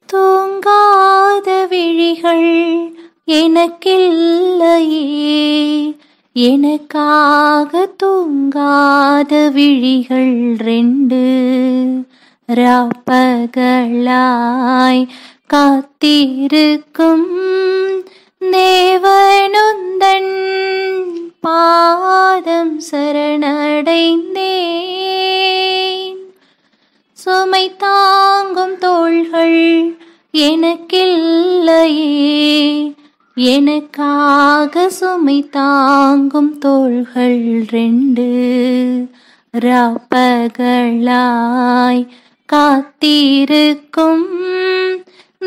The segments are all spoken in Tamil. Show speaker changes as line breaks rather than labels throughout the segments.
தூங்காத விழிகள் எனக்கில்லையே, எனக்காக தூங்காத விழிகள் 2 ராப்பகலாய் காத்திருக்கும் தேவனுந்தன் பாதம் சரணடைந்தேன். சுமை தாங்கும் தோள்கள் எனக்கில்லையே, எனக்காக சுமை தாங்கும் தோள்கள் 2 ராப்பகலாய் காத்திருக்கும்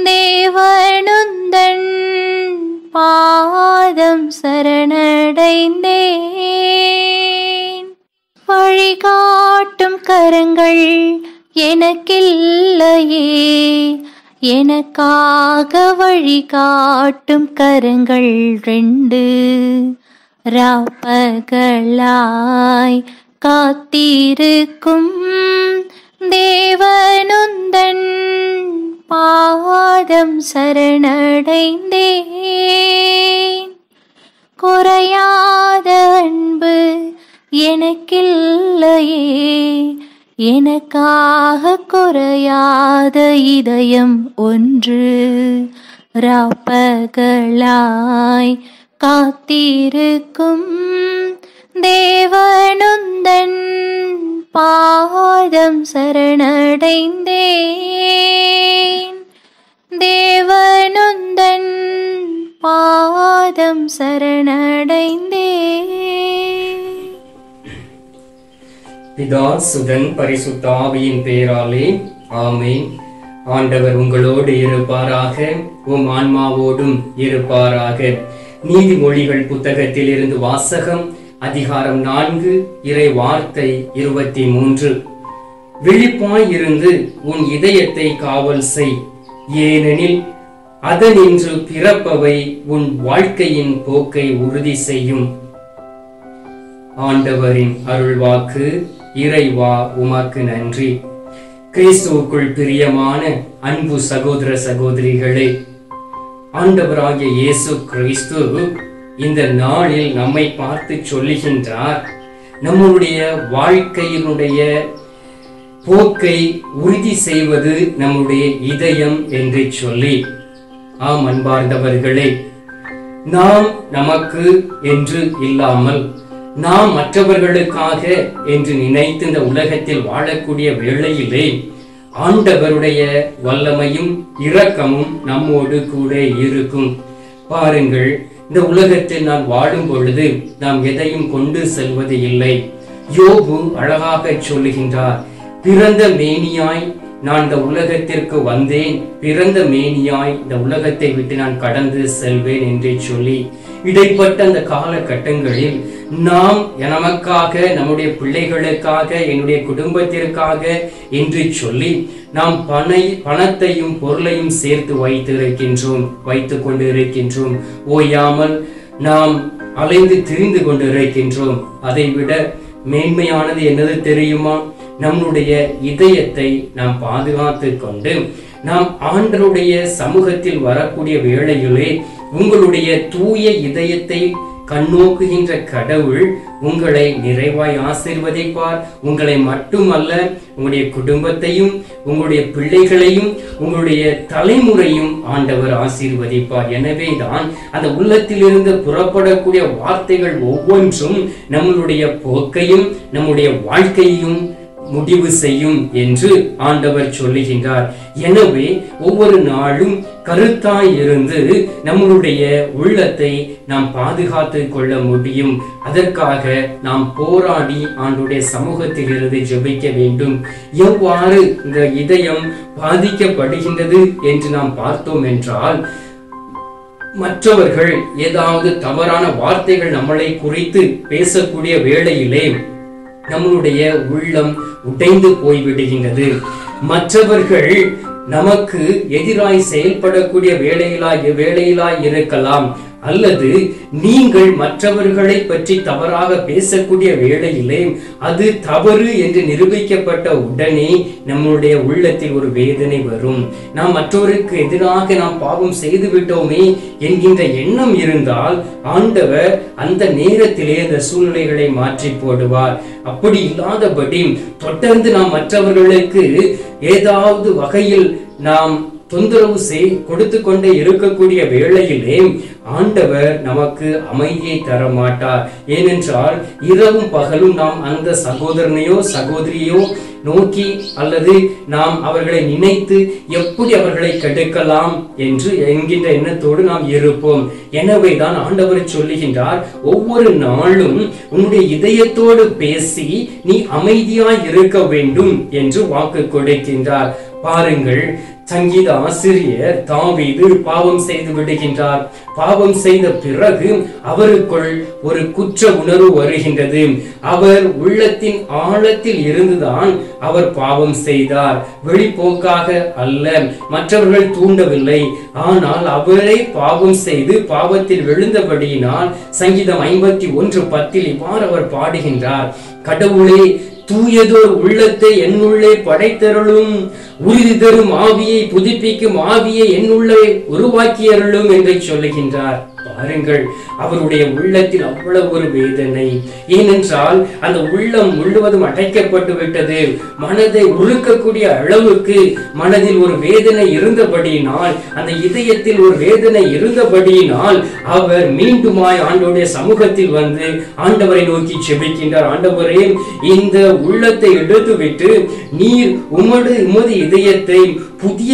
தேவனுந்தன் பாதம் சரணடைந்தேன். வழிகாட்டும் கரங்கள் எனக்கில்லையே, எனக்காக வழிகாட்டும் கரங்கள் 2 ராப்பகலாய் காத்திருக்கும் தேவனுந்தன் பாதம் சரணடைந்தேன். குறையாத அன்பு எனக்கில்லையே, எனக்காக குறையாத இதயம் 1 ராப்பகலாய் காத்திருக்கும் தேவனுந்தன் பாதம் சரணடைந்தேன். தேவனுந்தன் பாதம் சரணடைந்தேன்.
பிதா சுதன் பரிசுத்த ஆவியின் பெயராலே ஆமென். ஆண்டவர் உங்களோடு இருப்பாராக, உம் ஆன்மாவோடும் இருப்பாராக. நீதிமொழிகள் புத்தகத்தில் இருந்து வாசகம், அதிகாரம் 4, இறை வார்த்தை 23. விழிப்பாய் இருந்து உன் இதயத்தை காவல் செய், ஏனெனில் அதனின்று பிறப்பவை உன் வாழ்க்கையின் போக்கை உறுதி செய்யும். ஆண்டவரின் அருள்வாக்கு. இறைவா உமக்கு நன்றி. கிறிஸ்துவுக்குள் பிரியமான அன்பு சகோதர சகோதரிகளே, ஆண்டவராகிய இயேசு கிறிஸ்து இந்த நாளில் நம்மை பார்த்து சொல்லுகின்றார், நம்முடைய வாழ்க்கையினுடைய போக்கை உறுதி செய்வது நம்முடைய இதயம் என்று சொல்லி. ஆம் அன்பார்ந்தவர்களே, நாம் நமக்கு என்று இல்லாமல் நாம் மற்றவர்களுக்காக என்று நினைத்து இந்த உலகத்தில் வாழக்கூடிய வேளையிலே ஆண்டவருடைய வல்லமையும் இரக்கமும் நம்மோடு கூட இருக்கும். பாருங்கள், இந்த உலகத்தில் நான் வாழும் பொழுது நாம் எதையும் கொண்டு செல்வது இல்லை. யோபு அழகாக சொல்லுகின்றார், பிறந்த மேனியாய் நான் இந்த உலகத்திற்கு வந்தேன், பிறந்த மேனியாய் இந்த உலகத்தை விட்டு நான் கடந்து செல்வேன் என்று சொல்லி. இடைப்பட்ட அந்த காலகட்டங்களில் நாம் நமக்காக, நம்முடைய பிள்ளைகளுக்காக, என்னுடைய குடும்பத்திற்காக என்று சொல்லி நாம் பணத்தையும் பொருளையும் சேர்த்து வைத்துக் கொண்டிருக்கின்றோம். ஓயாமல் நாம் அலைந்து திரிந்து கொண்டிருக்கின்றோம். அதைவிட மேன்மையானது என்னது தெரியுமா? நம்முடைய இதயத்தை நாம் பாதுகாத்து கொண்டு நாம் ஆண்டவருடைய சமூகத்தில் வரக்கூடிய வேளையிலே உங்களுடைய தூய இதயத்தை கண்ணோக்குகின்ற கடவுள் உங்களை நிறைவாய் ஆசீர்வதிப்பார். உங்களை மட்டுமல்ல, உங்களுடைய குடும்பத்தையும், உங்களுடைய பிள்ளைகளையும், உங்களுடைய தலைமுறையும் ஆண்டவர் ஆசீர்வதிப்பார். எனவே தான் அந்த உள்ளத்திலிருந்து புறப்படக்கூடிய வார்த்தைகள் ஒவ்வொன்றும் நம்மளுடைய போக்கையும் நம்முடைய வாழ்க்கையையும் முடிவு செய்யும் என்று ஆண்டவர் சொல்லுகின்றார். எனவே ஒவ்வொரு நாளும் கருத்தாய் இருந்து நம்மளுடைய உள்ளத்தை நாம் பாதுகாத்து கொள்ள முடியும். அதற்காக நாம் போராடி ஆண்டவருடைய சமூகத்தில் இருந்து ஜெபிக்க வேண்டும். எவ்வாறு இந்த இதயம் பாதிக்கப்படுகின்றது என்று நாம் பார்த்தோம் என்றால், மற்றவர்கள் ஏதாவது தவறான வார்த்தைகள் நம்மளை குறித்து பேசக்கூடிய வேளையிலே நம்மளுடைய உள்ளம் உடைந்து போய்விடுகின்றது. மற்றவர்கள் நமக்கு எதிராய் செயல்படக்கூடிய வேளையிலாய் இருக்கலாம். அல்லது நீங்கள் மற்றவர்களை பற்றி தவறாக பேசக்கூடிய வேளையிலே அது தவறு என்று நிரூபிக்கப்பட்ட உடனே நம்முடைய உள்ளத்தில் ஒரு வேதனை வரும். நாம் மற்றவருக்கு எதிராக நாம் பாவம் செய்து விட்டோமே என்கின்ற எண்ணம் இருந்தால் ஆண்டவர் அந்த நேரத்திலே அந்த சூழ்நிலைகளை மாற்றி போடுவார். அப்படி இல்லாதபடி தொடர்ந்து நாம் மற்றவர்களுக்கு ஏதாவது வகையில் நாம் தொந்தரவு கொடுத்து கொண்டே இருக்கக்கூடிய வேளையிலே ஆண்டவர் நமக்கு அமைதியை தர மாட்டார். ஏனென்றால் இரவும் பகலும் நாம் அந்த சகோதரனையோ சகோதரியோ நோக்கி அல்லது நாம் அவர்களை நினைத்து எப்படி அவர்களை கெடுக்கலாம் என்று என்கின்ற எண்ணத்தோடு நாம் இருப்போம். எனவேதான் ஆண்டவர் சொல்லுகின்றார், ஒவ்வொரு நாளும் உன்னுடைய இதயத்தோடு பேசி நீ அமைதியாய் இருக்க வேண்டும் என்று வாக்கு கொடுக்கின்றார். பாருங்கள், சங்கீத ஆசிரியர் தாவீது பாவம் செய்து விடுகின்றார். பாவம் செய்த பிறகு அவருக்குள் ஒரு குற்ற உணர்வு வருகின்றது. அவர் உள்ளத்தின் ஆழத்தில் இருந்துதான் அவர் பாவம் செய்தார். வெளிப்போக்காக அல்ல, மற்றவர்கள் தூண்டவில்லை. ஆனால் அவரே பாவம் செய்து பாவத்தில் விழுந்தபடியினால் சங்கீதம் 51:10 இவ்வாறு அவர் பாடுகின்றார், கடவுளே தூயதோர் உள்ளத்தை என்னுள்ளே படைத்தருளும், உறுதி தரும் ஆவியை புதுப்பிக்கும் ஆவியை என்னுள்ளே உருவாக்கியருளும் என்று சொல்லுகின்றார். பாருங்கள், அவருடைய உள்ளத்தில் அவ்வளவு ஒரு வேதனை. ஏனென்றால் அந்த உள்ளம் முழுவதும் அடைக்கப்பட்டு விட்டது. மனதை உருக்கக்கூடிய அளவுக்கு மனதில் ஒரு வேதனை இருந்தபடியினால், அந்த இதயத்தில் ஒரு வேதனை இருந்தபடியினால் அவர் மீண்டுமாய் ஆண்டவருடைய சமூகத்தில் வந்து ஆண்டவரை நோக்கி செபிக்கின்றார். ஆண்டவரே, இந்த உள்ளத்தை எடுத்துவிட்டு நீர் உமது இதயத்தை புதிய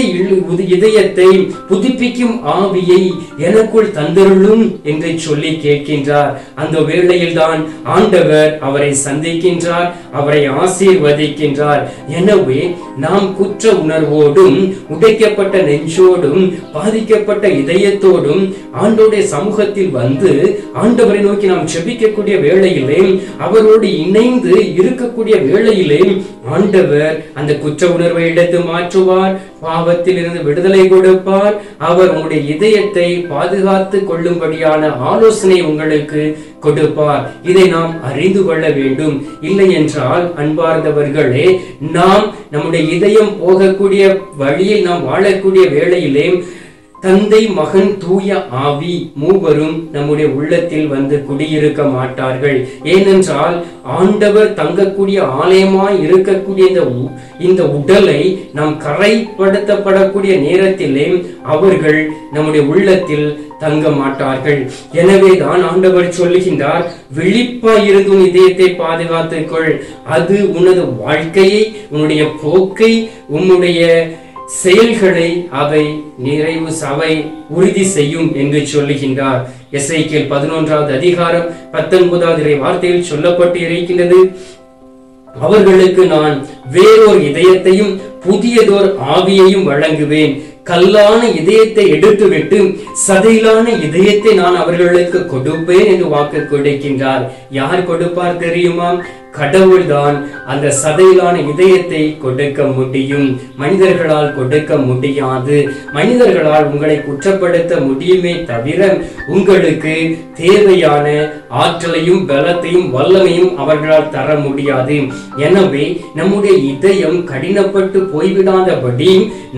இதயத்தை புதுப்பிக்கும் ஆவியை எனக்குள் தந்தருளும் என்று சொல்லி கேட்கின்றார். அந்த வேளையில் தான் ஆண்டவர் அவரை சந்திக்கின்றார், அவரை ஆசீர்வதிக்கின்றார். எனவே நாம் குற்ற உணர்வோடும் உடைக்கப்பட்ட நெஞ்சோடும் பாதிக்கப்பட்ட இதயத்தோடும் ஆண்டவருடைய சமூகத்தில் வந்து ஆண்டவரை நோக்கி நாம் செபிக்கக்கூடிய வேளையிலே, அவரோடு இணைந்து இருக்கக்கூடிய வேளையிலே ஆண்டவர் அந்த குற்ற உணர்வை எடுத்து மாற்றுவார், பாவத்தில் இருந்து விடுதலை கொடுப்பார். அவர் உங்களுடைய இதயத்தை பாதுகாத்து கொள்ளும்படியான ஆலோசனை உங்களுக்கு கொடுப்பார். இதை நாம் அறிந்து கொள்ள வேண்டும். இல்லை என்றால் அன்பார்ந்தவர்களே, நாம் நம்முடைய இதயம் போகக்கூடிய வழியில் நாம் வாழக்கூடிய வேளையிலே தந்தை, மகன், தூய ஆவி மூவரும் நம்முடைய உள்ளத்தில் வந்து குடியிருக்க மாட்டார்கள். ஏனென்றால் ஆண்டவர் தங்கக்கூடிய ஆலயமாய் இருக்கக்கூடிய இந்த உடலை நாம் கரைப்படுத்தப்படக்கூடிய நேரத்திலே அவர்கள் நம்முடைய உள்ளத்தில் தங்க மாட்டார்கள். எனவேதான் ஆண்டவர் சொல்லுகின்றார், விழிப்பாய் இருந்தும் இதயத்தை பாதுகாத்துக்கொள். அது உனது வாழ்க்கையை, உன்னுடைய போக்கை, உன்னுடைய செயல்களை அவை நிறைவு சபை உறுதி செய்யும் என்று சொல்லுகின்றார். எசேக்கியேல் 11:19 வார்த்தையில் சொல்லப்பட்டு இருக்கின்றது, அவர்களுக்கு நான் வேறொரு இதயத்தையும் புதியதோர் ஆவியையும் வழங்குவேன். கல்லான இதயத்தை எடுத்துவிட்டு சதையிலான இதயத்தை நான் அவர்களுக்கு கொடுப்பேன் என்று வாக்கு கொடுக்கின்றார். யார் கொடுப்பார் தெரியுமா? கடவுள்தான் அந்த சதையிலான இதயத்தை கொடுக்க முடியும். மனிதர்களால் கொடுக்க முடியாது. மனிதர்களால் உங்களை குற்றப்படுத்த முடியுமே தவிர உங்களுக்கு தேவையான ஆற்றலையும் பலத்தையும் வல்லமையும் அவர்களால் தர முடியாது. எனவே நம்முடைய இதயம் கடினப்பட்டு போய்விடாதபடி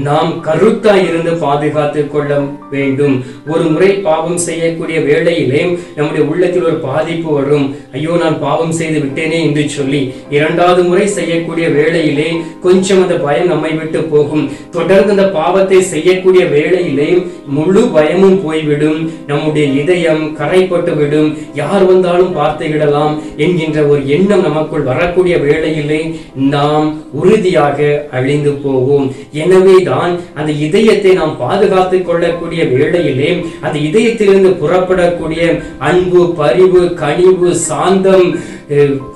நாம் கருத்தாய் இருந்து பாதுகாத்துக் கொள்ள வேண்டும். ஒரு முறை பாவம் செய்யக்கூடிய வேளையிலே நம்முடைய உள்ளத்தில் ஒரு பாதிப்பு வரும். ஐயோ, நான் பாவம் செய்து விட்டேனே என்று சொல்லி இரண்டாவது முறை செய்யக்கூடிய வேளையிலே கொஞ்சம் அந்த பயம் நம்மை விட்டு போகும். தொடர்ந்து அந்த பாவத்தை செய்யக்கூடிய வேளையிலே முழு பயமும் போய்விடும். நம்முடைய இதயம் கரைப்பட்டு விடும். யார் வந்தாலும் பார்த்துவிடலாம் என்கின்ற ஒரு எண்ணம் நமக்குள் வரக்கூடிய வேளையிலே நாம் உறுதியாக அழிந்து போவோம். எனவே தான் அந்த இதயத்தை நாம் பாதுகாத்துக் கொள்ளக்கூடிய வேளையிலே அந்த இதயத்திலிருந்து புறப்படக்கூடிய அன்பு, பரிவு, கனிவு, சாந்தம்,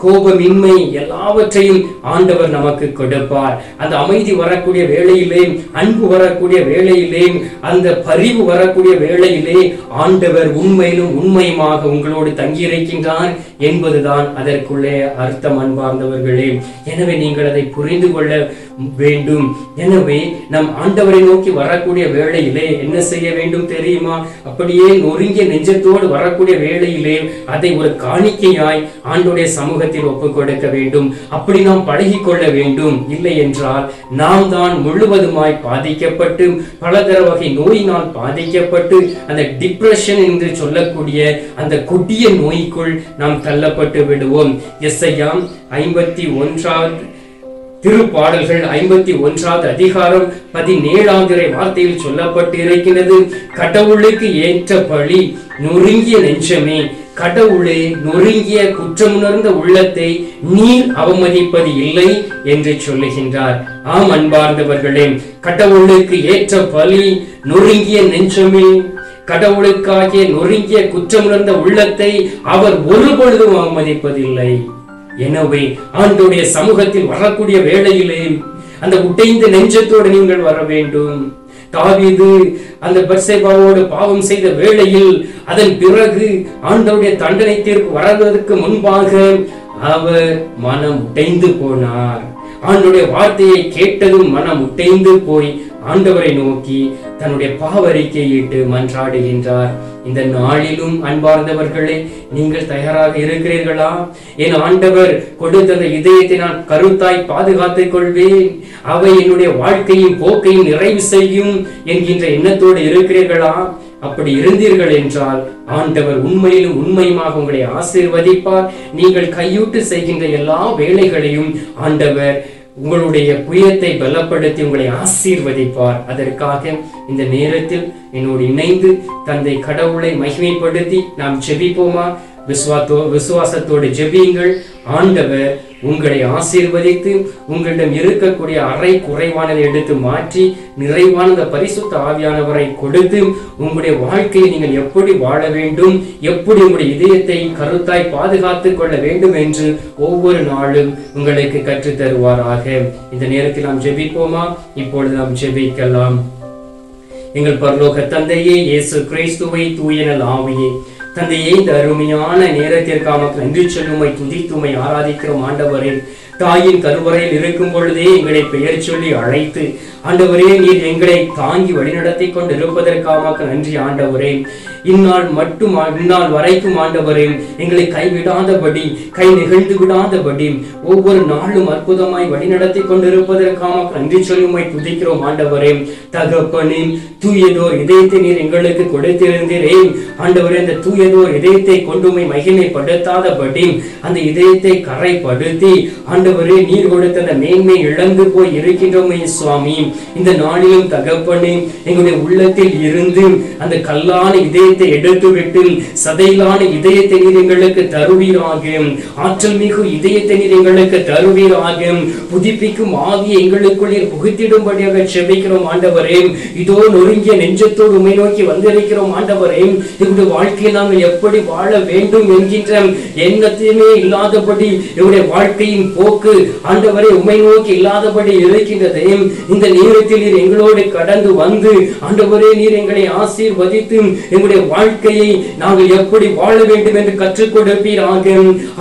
கோபமின்மை எல்லாவற்றையும் ஆண்டவர் நமக்கு கொடுப்பார். அந்த அமைதி வரக்கூடிய வேளையிலே, அன்பு வரக்கூடிய வேளையிலே, அந்த பரிவு வரக்கூடிய வேளையிலே ஆண்டவர் உண்மையிலும் உண்மையுமாக உங்களோடு தங்கியிருக்கின்றார் என்பதுதான் அதற்குள்ளே அர்த்தம். அன்பார்ந்தவர்களே, எனவே நீங்கள் அதை புரிந்து கொள்ள வேண்டும். எனவே நம் ஆண்டவரை நோக்கி வரக்கூடிய வேளையிலே என்ன செய்ய வேண்டும் தெரியுமா? அப்படியே நொறுங்கிய நெஞ்சத்தோடு வரக்கூடிய வேளையிலே அதை ஒரு காணிக்கையாய் ஆண்டவருடைய சமூகத்தில் ஒப்புக் கொடுக்க வேண்டும். அப்படி நாம் பழகி கொள்ள வேண்டும். இல்லை என்றால் நாம் தான் முழுவதுமாய் பாதிக்கப்பட்டு பலதர வகை நோயினால் பாதிக்கப்பட்டு அந்த டிப்ரெஷன் என்று சொல்லக்கூடிய அந்த கொடிய நோய்க்குள் நாம் தள்ளப்பட்டு விடுவோம். எஸ்ஐயா 51 திருப்பாடல்கள் 51 அதிகாரம் 17 வார்த்தையில் சொல்லப்பட்டு இருக்கிறது. கடவுளுக்கு ஏற்ற பழி நொறுங்கிய நெஞ்சமே, கடவுளே நொறுங்கிய குற்றமுணர்ந்த உள்ளத்தை நீர் அவமதிப்பது இல்லை என்று சொல்லுகின்றார். ஆம் அன்பார்ந்தவர்களே, கடவுளுக்கு ஏற்ற பழி நொறுங்கிய நெஞ்சமே, கடவுளுக்காகிய நொறுங்கிய குற்றமுணர்ந்த உள்ளத்தை அவர் ஒருபொழுதும் அவமதிப்பதில்லை. எனவே ஆண்டவருடைய சமூகத்தில் வரக்கூடிய வேளையிலே அந்த உடைந்த நெஞ்சத்தோடு நீங்கள் வர வேண்டும். தாவீது அந்த பத்சேபாவோடு பாவம் செய்த வேளையில் அதன் பிறகு ஆண்டவருடைய தண்டனை தீர்ப்பு வருவதற்கு முன்பாக அவர் மனம் உடைந்து போனார். ஆண்டவருடைய வார்த்தையை கேட்டதும் மனம் உடைந்து போய் ஆண்டவரை நோக்கி தன்னுடைய பாவறிக்கையிட்டு மன்றாடுகின்றார். இந்த நாளிலும் அன்பார்ந்தவர்களே, நீங்கள் தயாராக இருக்கிறீர்களா? என் ஆண்டவர் கொடுத்த அந்த இதயத்தை நான் கருத்தாய் பாதுகாத்துக் கொள்வேன், அவை என்னுடைய வாழ்க்கையின் போக்கையும் நிறைவு செய்யும் என்கின்ற எண்ணத்தோடு இருக்கிறீர்களா? அப்படி இருந்தீர்கள் என்றால் ஆண்டவர் உண்மையிலும் உண்மையுமாக உங்களை ஆசீர்வதிப்பார். நீங்கள் கையூட்டு செய்கின்ற எல்லா வேலைகளையும் ஆண்டவர் உங்களுடைய புயத்தை பலப்படுத்தி உங்களை ஆசீர்வதிப்பார். அதற்காக இந்த நேரத்தில் என்னோடு இணைந்து தந்தை கடவுளை மகிமைப்படுத்தி நாம் ஜெபிப்போமா? விசுவாசத்தோடு ஜெபியுங்கள். ஆண்டவர் உங்களை ஆசீர்வதித்து உங்களிடம் இருக்கக்கூடிய அரை குறைவானதை எடுத்து மாற்றி நிறைவான பரிசுத்த ஆவியானவரை கொடுத்து உங்களுடைய வாழ்க்கையை நீங்கள் எப்படி வாழ வேண்டும், எப்படி உங்களுடைய இதயத்தை கருத்தாய் பாதுகாத்துக் கொள்ள வேண்டும் என்று ஒவ்வொரு நாளும் உங்களுக்கு கற்றுத் தருவாராக. இந்த நேரத்தில் நாம் ஜெபிப்போமா? இப்பொழுது நாம் ஜெபிக்கலாம். எங்கள் பரலோக தந்தையே, இயேசு கிறிஸ்துவை தூயனல் ஆவியே, தந்தையே, இந்த அருமையான நேரத்திற்காக நன்றி சொல்லுமை துதித்துமை ஆராதிக்கிறோம். ஆண்டவரே, தாயின் கருவறையில் இருக்கும் பொழுதே எங்களை பெயர் சொல்லி அழைத்து ஆண்டவரே நீர் எங்களை தாங்கி வழிநடத்தி கொண்டு இருப்பதற்காக நன்றி ஆண்டவரே. இந்நாள் வரைக்கும் ஆண்டவரே எங்களை கைவிடாதபடி, கை நிகழ்ந்து விடாதபடி ஒவ்வொரு நாளும் அற்புதமாய் வழிநடத்தி கொண்டிருப்பதற்காக நன்றி சொல்லுமை துதிக்கிறோம் ஆண்டவரே. தகப்பனே, தூயதோர் இதயத்தை நீர் எங்களுக்கு கொடுத்திருந்தீரே ஆண்டவரே. அந்த தூயதோர் இதயத்தை கொண்டுமை மகிமைப்படுத்தாதபடி அந்த இதயத்தை கரைப்படுத்தி ஆண்டவரே நீர் கொடுத்த அந்த மேன்மை இழந்து போய் இருக்கின்றோமே சுவாமி. இந்த நாளிலும் தகப்பனே, எங்களுடைய உள்ளத்தில் இருந்து அந்த கல்லான இதயத்தை எடுத்துவிட்டு சதையிலான இதயத்தை நீர் எங்களுக்கு தருவீராக. ஆற்றல் மிகு இதயத்தை நீர் எங்களுக்கு தருவீராக. புதுப்பிக்கும் ஆவியை எங்களுக்குள் புகுத்திடும்படியாக செபிக்கிறோம் ஆண்டவரே. இதோ நொறுங்கிய நெஞ்சத்தோடு உம்மை நோக்கி வந்திருக்கிறோம் ஆண்டவரே. எங்களுடைய வாழ்க்கையை நாங்கள் எப்படி வாழ வேண்டும் என்கின்ற எண்ணத்தையுமே இல்லாதபடி எங்களுடைய வாழ்க்கையின் போக்கு ஆண்டவரே உம்மை நோக்கி இல்லாதபடி இருக்கின்றது. இந்த நேரத்தில் நீர் எங்களோடு கடந்து வந்து ஆண்டவரே நீர் எங்களை ஆசீர்வதித்து எங்களுடைய வாழ்க்கையை நாங்கள் எப்படி வாழ வேண்டும் என்று கற்றுக் கொடுப்பீராக.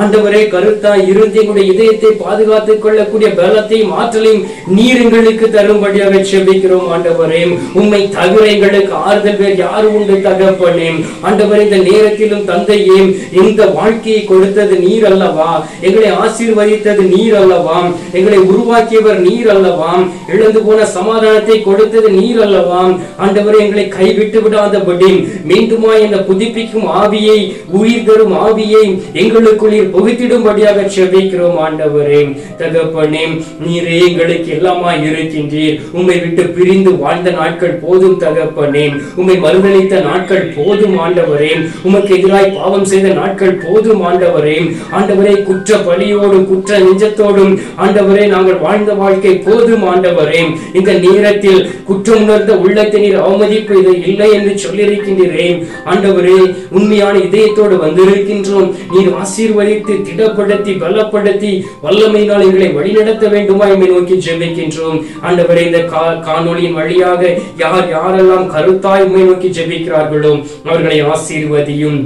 ஆண்டவரே, கருத்தாய் இருந்து எங்களுடைய இதயத்தை பாதுகாத்துக் கொள்ளக்கூடிய பலத்தையும் ஆற்றலையும் நீர் எங்களுக்கு தரும்படியாக செபிக்கிறோம் ஆண்டவரே. உம்மை தவிர எங்களுக்கு ஆறுதல் வேறு யாரு உண்டு தகப்பனே. ஆண்டவரே, இந்த நேரத்திலும் தந்தையே, இந்த வாழ்க்கையை கொடுத்தது நீர் அல்லவா, எங்களை ஆசீர்வதித்தது நீர் அல்லவா, எங்களை உருவாக்கியவர் நீர் அல்லவா, இழந்து போன சமாதானத்தை கொடுத்தது நீர் அல்லவா. ஆண்டவரே, எங்களை கைவிட்டு விடாதபடி மீண்டுமா இந்த புதுப்பிக்கும் ஆவியை, உயிர் தரும் ஆவியை எங்களுக்குள்ளே புகுத்திடும்படியாக செபிக்கிறோம் ஆண்டவரே. தகப்பனே, நீரே எங்களுக்கு எல்லாமா இருக்கின்றீர். உம்மை விட்டு பிரிந்து வாழ்ந்த நாட்கள் போதும் தகப்பனே. உம்மை மறுதளித்த நாட்கள் போதும் ஆண்டவரே. உமக்கு எதிராய் பாவம் செய்த நாட்கள் போதும் ஆண்டவரே. ஆண்டவரே, குற்ற பலியோடு குற்ற நெஞ்ச சந்தோஷத்தோடும் ஆண்டவரே நாங்கள் வாழ்ந்த வாழ்க்கை போதும் ஆண்டவரே. இந்த நேரத்தில் குற்றம் உணர்ந்த உள்ளத்தை நீர் அவமதிப்பு இது இல்லை என்று சொல்லியிருக்கின்றேன் ஆண்டவரே. உண்மையான இதயத்தோடு வந்திருக்கின்றோம். நீர் ஆசீர்வதித்து திடப்படுத்தி பலப்படுத்தி வல்லமையினால் எங்களை வழிநடத்த வேண்டுமா எம்மை நோக்கி ஜெபிக்கின்றோம் ஆண்டவரே. இந்த காணொளியின் வழியாக யாரெல்லாம் கருத்தாய் உம்மை நோக்கி ஜெபிக்கிறார்களோ அவர்களை ஆசீர்வதியும்.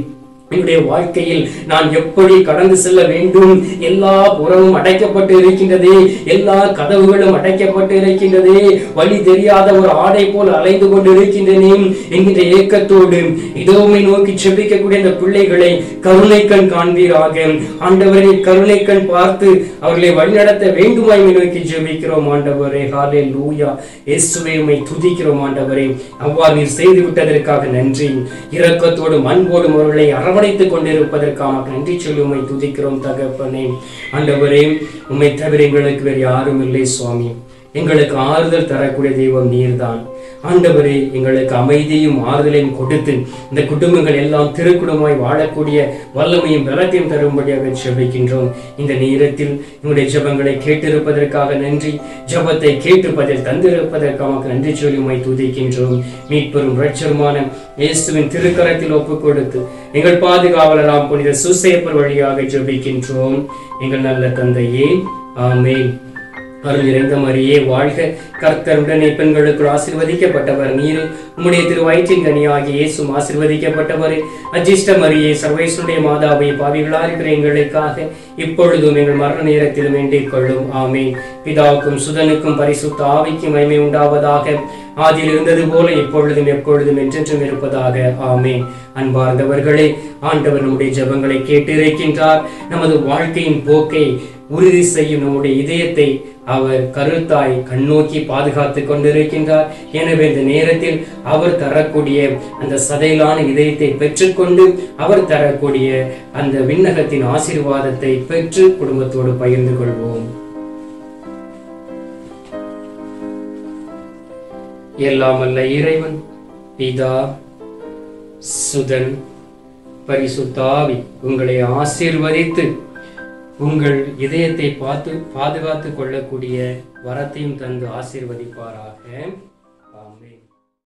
என்னுடைய வாழ்க்கையில் நான் எப்படி கடந்து செல்ல வேண்டும்? எல்லா புறமும் அடைக்கப்பட்டு இருக்கின்றதே, எல்லா கதவுகளும் அடைக்கப்பட்டு இருக்கின்றதே, வழி தெரியாத ஒரு ஆடை போல் அலைந்து கொண்டு இருக்கின்றனே என்கின்ற ஏக்கத்தோடு இதோமை நோக்கி செபிக்கக்கூடிய இந்த பிள்ளைகளை கருணை கண் காண்பீராக ஆண்டவரே. கருணை கண் பார்த்து அவர்களை வழிநடத்த வேண்டுமாய் நோக்கி ஜெபிக்கிறோம் ஆண்டவரே. ஹல்லேலூயா. இயேசுவே உம்மை துதிக்கிறோம் ஆண்டவரே. அவ்வாறு நீர் செய்து விட்டதற்காக நன்றி. இரக்கத்தோடும் அன்போடும் அவர்களை அரவணைத்துக் கொண்டிருப்பதற்காக நன்றி சொல்லி உம்மை துதிக்கிறோம் தகப்பனே. ஆண்டவரே, உம்மை தவிர எங்களுக்கு வேறு யாரும் இல்லை சுவாமி. எங்களுக்கு ஆறுதல் தரக்கூடிய தெய்வம் நீர்தான் ஆண்டவரே. எங்களுக்கு அமைதியும் ஆறுதலையும் கொடுத்து இந்த குடும்பங்கள் எல்லாம் திருக்குடும்பமாய் வாழக்கூடிய வல்லமையும் பலத்தையும் தரும்படியாக ஜெபிக்கின்றோம். இந்த நேரத்தில் எங்களுடைய ஜெபங்களை கேட்டிருப்பதற்காக நன்றி. ஜெபத்தை கேட்டு பதில் தந்திருப்பதற்காக நன்றி சொல்லி உம்மை துதிக்கின்றோம். மீட்பெரும் இரட்சகருமான இயேசுவின் திருக்கரத்தில் ஒப்புக் கொடுத்து எங்கள் பாதுகாவலராம் புனித சூசையப்பர் வழியாக ஜெபிக்கின்றோம் எங்கள் நல்ல தந்தையே. ஆமென். அருள் நிறைந்த மரியே வாழ்க, கர்த்தருடனே பெண்களுக்குள் ஆசீர்வதிக்கப்பட்டவர் நீர். உம்முடைய திருவயிற்றின் கனியாகிய இயேசுவும் ஆசீர்வதிக்கப்பட்டவர். அஜிஷ்ட மரியே, சர்வேஸ்வருடைய மாதாவை, பாவிகளா இருக்கிற எங்களுக்காக இப்பொழுதும் எங்கள் மரண நேரத்திலும் வேண்டிக் கொள்ளும். ஆமென். பிதாவுக்கும் சுதனுக்கும் பரிசுத்த ஆவிக்கும் மகிமை உண்டாவதாக. ஆதியில் இருந்தது போல இப்பொழுதும் எப்பொழுதும் என்றென்றும் இருப்பதாக. ஆமென். அன்பார்ந்தவர்களே, ஆண்டவர் நம்முடைய ஜெபங்களை கேட்டிருக்கின்றார். நமது வாழ்க்கையின் போக்கை உறுதி செய்யும் நம்முடைய இதயத்தை அவர் கருத்தாய் கண்ணோக்கி பாதுகாத்துக் கொண்டிருக்கின்றார். எனவே இந்த நேரத்தில் அவர் தரக்கூடிய அந்த சதையிலான இதயத்தை பெற்றுக்கொண்டு அவர் தரக்கூடிய அந்த விண்ணகத்தின் ஆசீர்வாதத்தை பெற்று குடும்பத்தோடு பகிர்ந்து கொள்வோம். எல்லாம் வல்ல இறைவன் பிதா, சுதன், பரிசுத்த ஆவி உங்களை ஆசீர்வதித்து உங்கள் இதயத்தை பார்த்து பாதுகாத்துக் கொள்ளக்கூடிய வரத்தையும் தந்து ஆசீர்வதிப்பாராக.